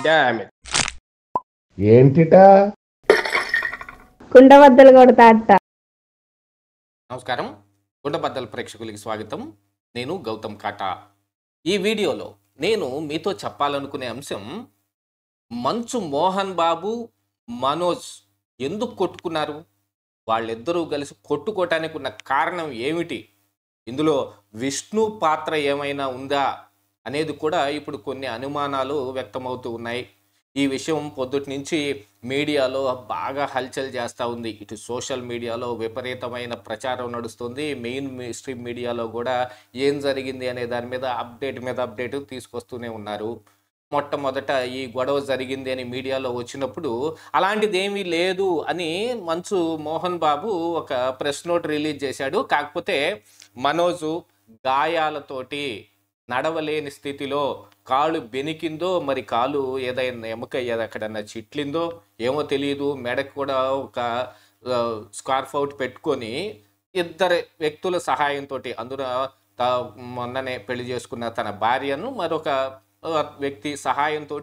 Damn it. ఏంటిటా కుండబద్దలు కొడతా అత్త. నమస్కారం, గుండబద్దల ప్రేక్షకులకి స్వాగతం. నేను గౌతమ్ కాటా. ఈ వీడియోలో నేను మీతో చెప్పాలనుకునే అంశం, మంచు మోహన్ బాబు, మనోజ్ ఎందుకు కొట్టుకున్నారు, వాళ్ళిద్దరూ కలిసి కొట్టుకోవటానికి ఉన్న కారణం ఏమిటి, ఇందులో విష్ణు పాత్ర ఏమైనా ఉందా అనేది కూడా ఇప్పుడు కొన్ని అనుమానాలు వ్యక్తమవుతూ ఉన్నాయి. ఈ విషయం పొద్దుటి నుంచి మీడియాలో బాగా హల్చల్ చేస్తూ ఉంది. ఇటు సోషల్ మీడియాలో విపరీతమైన ప్రచారం నడుస్తుంది. మెయిన్ స్ట్రీమ్ మీడియాలో కూడా ఏం జరిగింది అనే దాని మీద అప్డేట్ తీసుకొస్తూనే ఉన్నారు. మొట్టమొదట ఈ గొడవ జరిగింది అని మీడియాలో వచ్చినప్పుడు అలాంటిది ఏమీ లేదు అని మంచు మోహన్ బాబు ఒక ప్రెస్ నోట్ రిలీజ్ చేశాడు. కాకపోతే మనోజు గాయాలతోటి నడవలేని స్థితిలో, కాలు బెనికిందో మరి కాలు ఏదైనా ఎముక ఎక్కడన్నా చిట్లిందో ఏమో తెలియదు, మెడకు కూడా ఒక స్కార్ఫ్ అవుట్ పెట్టుకొని ఇద్దరు వ్యక్తుల సహాయంతో, అందులో మొన్ననే పెళ్లి చేసుకున్న తన భార్యను మరొక వ్యక్తి సహాయంతో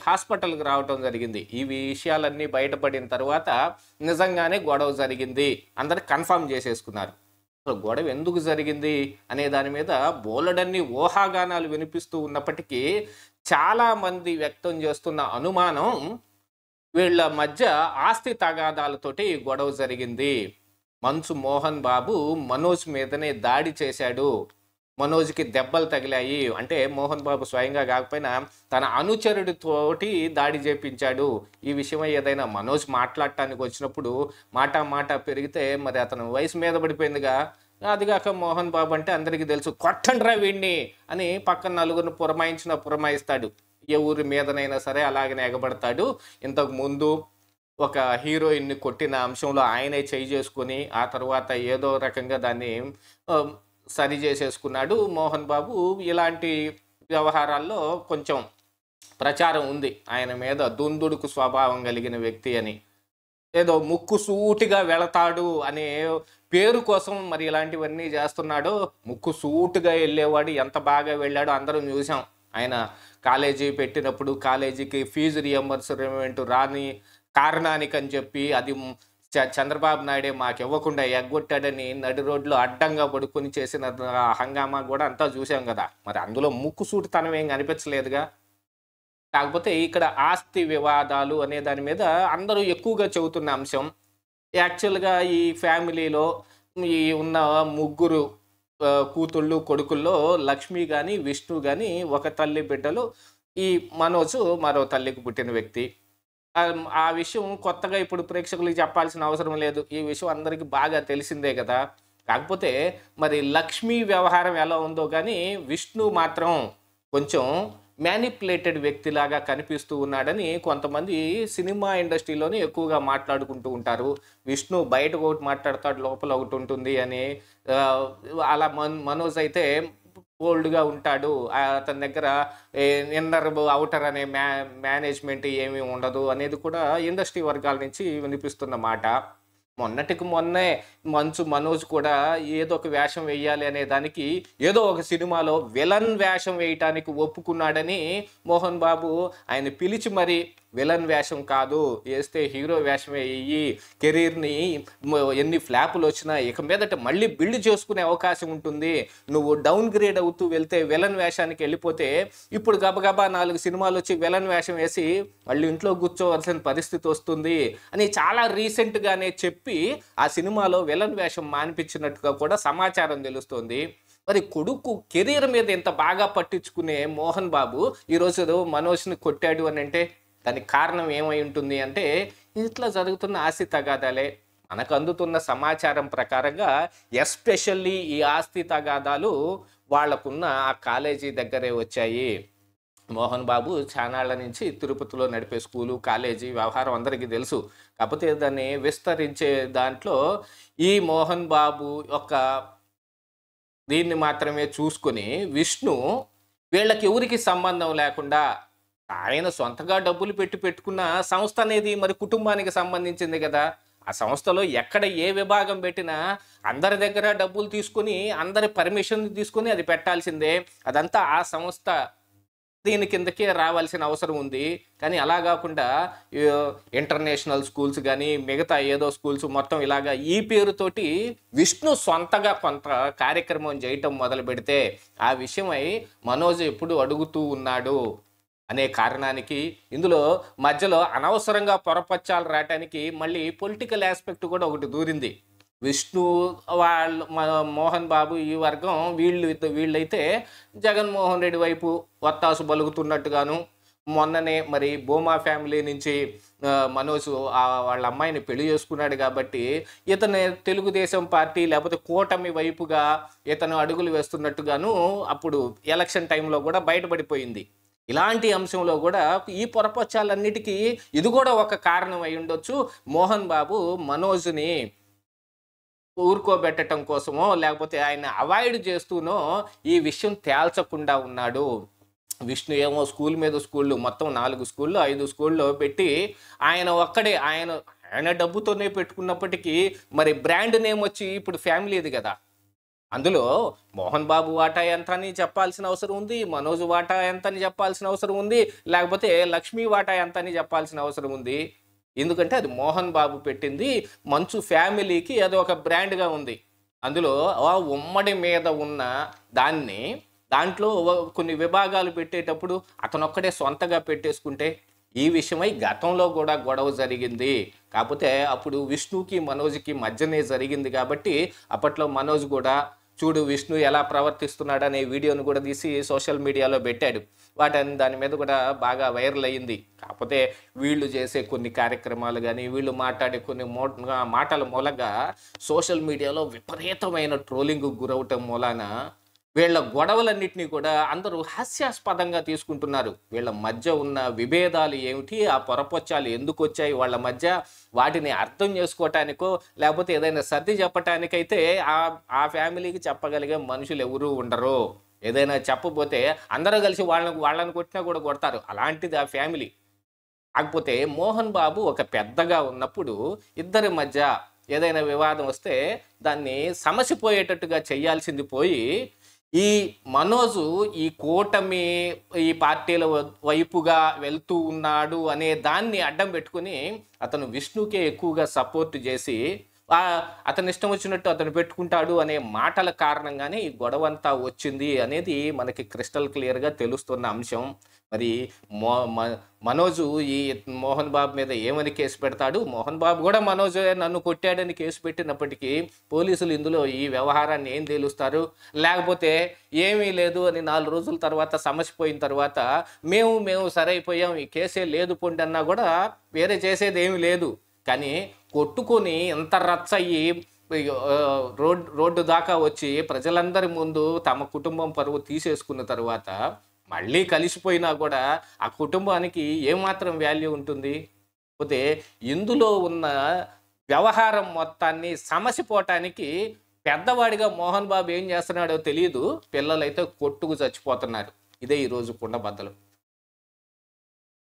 హాస్పిటల్కి రావటం జరిగింది. ఈ విషయాలన్నీ బయటపడిన తర్వాత నిజంగానే గొడవ జరిగింది అందరు కన్ఫర్మ్ చేసేసుకున్నారు. గొడవ ఎందుకు జరిగింది అనే దాని మీద బోలెడన్ని ఊహాగానాలు వినిపిస్తూ ఉన్నప్పటికీ చాలామంది వ్యక్తం చేస్తున్న అనుమానం, వీళ్ళ మధ్య ఆస్తి తగాదాలతోటి గొడవ జరిగింది. మంచు మోహన్ బాబు మనోజ్ మీదనే దాడి చేశాడు, మనోజ్కి దెబ్బలు తగిలాయి. అంటే మోహన్ బాబు స్వయంగా కాకపోయినా తన అనుచరుడితోటి దాడి చేపించాడు. ఈ విషయమై ఏదైనా మనోజ్ మాట్లాడటానికి వచ్చినప్పుడు మాట పెరిగితే మరి అతను వయసు మీద పడిపోయిందిగా. అదిగాక మోహన్ బాబు అంటే అందరికీ తెలుసు, కొట్టండ్రా వీడిని అని పక్కన నలుగురిని పురమాయిస్తాడు. ఏ ఊరి మీదనైనా సరే అలాగనే ఎగబడతాడు. ఇంతకు ముందు ఒక హీరోయిన్ని కొట్టిన అంశంలో ఆయనే చేయి చేసుకొని ఆ తర్వాత ఏదో రకంగా దాన్ని సరి చేసేసుకున్నాడు మోహన్ బాబు. ఇలాంటి వ్యవహారాల్లో కొంచెం ప్రచారం ఉంది ఆయన మీద, దుందుడుకు స్వభావం కలిగిన వ్యక్తి అని. ఏదో ముక్కు సూటిగా వెళతాడు అనే పేరు కోసం మరి ఇలాంటివన్నీ చేస్తున్నాడు. ముక్కు సూటుగా వెళ్ళేవాడు, ఎంత బాగా వెళ్ళాడో అందరం చూసాం. ఆయన కాలేజీ పెట్టినప్పుడు కాలేజీకి ఫీజు రియంబర్స్మెంట్ రాని కారణానికి అని చెప్పి అది చంద్రబాబు నాయుడే మాకు ఇవ్వకుండా ఎగ్గొట్టాడని నడి రోడ్లో అడ్డంగా పడుకొని చేసిన హంగామా కూడా అంతా చూసాం కదా. మరి అందులో ముక్కు సూటితనం ఏం కనిపించలేదుగా. కాకపోతే ఇక్కడ ఆస్తి వివాదాలు అనే దాని మీద అందరూ ఎక్కువగా చెబుతున్న అంశం. యాక్చువల్గా ఈ ఫ్యామిలీలో ఈ ఉన్న ముగ్గురు కూతుళ్ళు కొడుకుల్లో లక్ష్మి కానీ విష్ణు కానీ ఒక తల్లి బిడ్డలు. ఈ మనోజు మరో తల్లికి పుట్టిన వ్యక్తి. ఆ విషయం కొత్తగా ఇప్పుడు ప్రేక్షకులకు చెప్పాల్సిన అవసరం లేదు, ఈ విషయం అందరికీ బాగా తెలిసిందే కదా. కాకపోతే మరి లక్ష్మీ వ్యవహారం ఎలా ఉందో కానీ విష్ణు మాత్రం కొంచెం మ్యానిపులేటెడ్ వ్యక్తిలాగా కనిపిస్తూ ఉన్నాడని కొంతమంది సినిమా ఇండస్ట్రీలోనే ఎక్కువగా మాట్లాడుకుంటూ ఉంటారు. విష్ణు బయటకు ఒకటి మాట్లాడతాడు, లోపల ఒకటి ఉంటుంది అని. అలా మనోజ్ అయితే బోల్డ్గా ఉంటాడు. అతని దగ్గర ఇన్నర్ అవుటర్ అనే మేనేజ్మెంట్ ఏమీ ఉండదు అనేది కూడా ఇండస్ట్రీ వర్గాల నుంచి వినిపిస్తున్న మాట. మొన్నటికి మొన్నే మనోజ్ కూడా ఏదో ఒక వేషం వేయాలి అనే దానికి ఏదో ఒక సినిమాలో విలన్ వేషం వేయటానికి ఒప్పుకున్నాడని మోహన్ బాబు ఆయన పిలిచి మరి విలన్ వేషం కాదు, వేస్తే హీరో వేషమే వేయి, కెరీర్ని ఎన్ని ఫ్లాపులు వచ్చినా ఇక మీదట మళ్ళీ బిల్డ్ చేసుకునే అవకాశం ఉంటుంది, నువ్వు డౌన్ గ్రేడ్ అవుతూ వెళ్తే విలన్ వేషానికి వెళ్ళిపోతే ఇప్పుడు గబగబా 4 సినిమాలు వచ్చి విలన్ వేషం వేసి మళ్ళీ ఇంట్లో కూర్చోవలసిన పరిస్థితి వస్తుంది అని చాలా రీసెంట్గానే చెప్పి ఆ సినిమాలో విలన్ వేషం మానిపించినట్టుగా కూడా సమాచారం తెలుస్తోంది. మరి కొడుకు కెరీర్ మీద ఇంత బాగా పట్టించుకునే మోహన్ బాబు ఈరోజు మనోజ్ని కొట్టాడు అని అంటే దానికి కారణం ఏమై ఉంటుంది అంటే ఇట్లా జరుగుతున్న ఆస్తి తగాదాలే. మనకు అందుతున్న సమాచారం ప్రకారంగా ఎస్పెషల్లీ ఈ ఆస్తి తగాదాలు వాళ్లకున్న ఆ కాలేజీ దగ్గరే వచ్చాయి. మోహన్ బాబు చానాళ్ల నుంచి తిరుపతిలో నడిపే స్కూలు కాలేజీ వ్యవహారం అందరికీ తెలుసు. కాకపోతే దాన్ని విస్తరించే దాంట్లో ఈ మోహన్ బాబు యొక్క దీన్ని మాత్రమే చూసుకొని విష్ణు వీళ్ళకి ఎవరికి సంబంధం లేకుండా ఆయన సొంతగా డబ్బులు పెట్టుకున్న సంస్థ అనేది మరి కుటుంబానికి సంబంధించింది కదా. ఆ సంస్థలో ఎక్కడ ఏ విభాగం పెట్టినా అందరి దగ్గర డబ్బులు తీసుకొని అందరి పర్మిషన్ తీసుకొని అది పెట్టాల్సిందే. అదంతా ఆ సంస్థ దీని కిందకే రావాల్సిన అవసరం ఉంది. కానీ అలా కాకుండా ఇంటర్నేషనల్ స్కూల్స్ కానీ మిగతా ఏదో స్కూల్స్ మొత్తం ఇలాగా ఈ పేరుతోటి విష్ణు సొంతగా కొంత కార్యక్రమం చేయటం మొదలు పెడితే ఆ విషయమై మనోజ్ ఎప్పుడు అడుగుతూ ఉన్నాడు అనే కారణానికి ఇందులో మధ్యలో అనవసరంగా పొరపచ్చాలు రావటానికి మళ్ళీ పొలిటికల్ ఆస్పెక్ట్ కూడా ఒకటి దూరింది. విష్ణు వాళ్ళు మోహన్ బాబు ఈ వర్గం వీళ్ళైతే జగన్మోహన్ రెడ్డి వైపు వత్తాసు పలుకుతున్నట్టుగాను, మొన్ననే మరి భూమా ఫ్యామిలీ నుంచి మనోజ్ వాళ్ళ అమ్మాయిని పెళ్లి చేసుకున్నాడు కాబట్టి ఇతను తెలుగుదేశం పార్టీ లేకపోతే కూటమి వైపుగా ఇతను అడుగులు వేస్తున్నట్టుగాను అప్పుడు ఎలక్షన్ టైంలో కూడా బయటపడిపోయింది. ఇలాంటి అంశంలో కూడా ఈ పొరపచ్చాలన్నిటికీ ఇది కూడా ఒక కారణం అయి ఉండొచ్చు. మోహన్ బాబు మనోజ్ని ఊరుకోబెట్టడం కోసమో లేకపోతే ఆయన అవాయిడ్ చేస్తూనో ఈ విషయం తేల్చకుండా ఉన్నాడు. విష్ణు ఏమో స్కూల్ మీద స్కూళ్ళు మొత్తం 4 స్కూళ్ళు 5 స్కూల్లో పెట్టి ఆయన ఒక్కడే ఆయన డబ్బుతోనే పెట్టుకున్నప్పటికీ మరి బ్రాండ్ నేమ్ వచ్చి ఇప్పుడు ఫ్యామిలీది కదా. అందులో మోహన్ బాబు వాటా ఎంత అని చెప్పాల్సిన అవసరం ఉంది, మనోజ్ వాటా ఎంత అని చెప్పాల్సిన అవసరం ఉంది, లేకపోతే లక్ష్మీ వాటా ఎంత అని చెప్పాల్సిన అవసరం ఉంది. ఎందుకంటే అది మోహన్ బాబు పెట్టింది, మంచు ఫ్యామిలీకి అది ఒక బ్రాండ్గా ఉంది. అందులో ఆ ఉమ్మడి మీద ఉన్న దాంట్లో కొన్ని విభాగాలు పెట్టేటప్పుడు అతనొక్కడే సొంతగా పెట్టేసుకుంటే ఈ విషయమై గతంలో కూడా గొడవ జరిగింది. కాకపోతే అప్పుడు విష్ణుకి మనోజ్కి మధ్యనే జరిగింది కాబట్టి అప్పట్లో మనోజ్ కూడా చూడు విష్ణు ఎలా ప్రవర్తిస్తున్నాడు అనే వీడియోను కూడా తీసి సోషల్ మీడియాలో పెట్టాడు. దాని మీద కూడా బాగా వైరల్ అయ్యింది. కాకపోతే వీళ్ళు చేసే కొన్ని కార్యక్రమాలు కానీ వీళ్ళు మాట్లాడే కొన్ని మాటల మూలంగా సోషల్ మీడియాలో విపరీతమైన ట్రోలింగ్ గురవటం మూలాన వీళ్ళ గొడవలన్నింటినీ కూడా అందరూ హాస్యాస్పదంగా తీసుకుంటున్నారు. వీళ్ళ మధ్య ఉన్న విభేదాలు ఏమిటి, ఆ పొరపొచ్చాలు ఎందుకు వచ్చాయి వాళ్ళ మధ్య, వాటిని అర్థం చేసుకోవటానికో లేకపోతే ఏదైనా సర్ది చెప్పటానికైతే ఆ ఫ్యామిలీకి చెప్పగలిగే మనుషులు ఎవరూ ఉండరు. ఏదైనా చెప్పబోతే అందరూ కలిసి వాళ్ళని కొట్టినా కూడా కొడతారు. అలాంటిది ఆ ఫ్యామిలీ. కాకపోతే మోహన్ బాబు ఒక పెద్దగా ఉన్నప్పుడు ఇద్దరి మధ్య ఏదైనా వివాదం వస్తే దాన్ని సమసిపోయేటట్టుగా చేయాల్సింది పోయి ఈ మనోజు ఈ కూటమి ఈ పార్టీల వైపుగా వెళ్తూ ఉన్నాడు అనే దాన్ని అడ్డం పెట్టుకుని అతను విష్ణుకే ఎక్కువగా సపోర్ట్ చేసి అతను ఇష్టం వచ్చినట్టు అతను పెట్టుకుంటాడు అనే మాటల కారణంగానే ఈ గొడవ అంతా వచ్చింది అనేది మనకి క్రిస్టల్ క్లియర్గా తెలుస్తున్న అంశం. మరి మనోజు ఈ మోహన్ బాబు మీద ఏమని కేసు పెడతాడు? మోహన్ బాబు కూడా మనోజ్ నన్ను కొట్టాడని కేసు పెట్టినప్పటికీ పోలీసులు ఇందులో ఈ వ్యవహారాన్ని ఏం తేలుస్తారు? లేకపోతే ఏమీ లేదు అని 4 రోజుల తర్వాత సమసిపోయిన తర్వాత మేము సరైపోయాం, ఈ కేసే లేదు పొండి అన్నా కూడా వేరే చేసేది ఏమీ లేదు. కానీ కొట్టుకొని ఎంత రచ్చయ్యి రోడ్డు దాకా వచ్చి ప్రజలందరి ముందు తమ కుటుంబం పరువు తీసేసుకున్న తర్వాత మళ్ళీ కలిసిపోయినా కూడా ఆ కుటుంబానికి ఏమాత్రం వాల్యూ ఉంటుంది? పోతే ఇందులో ఉన్న వ్యవహారం మొత్తాన్ని సమసిపోవటానికి పెద్దవాడిగా మోహన్ బాబు ఏం చేస్తున్నాడో తెలియదు, పిల్లలైతే కొట్టుకు చచ్చిపోతున్నారు. ఇదే ఈరోజు కుండబద్దలు.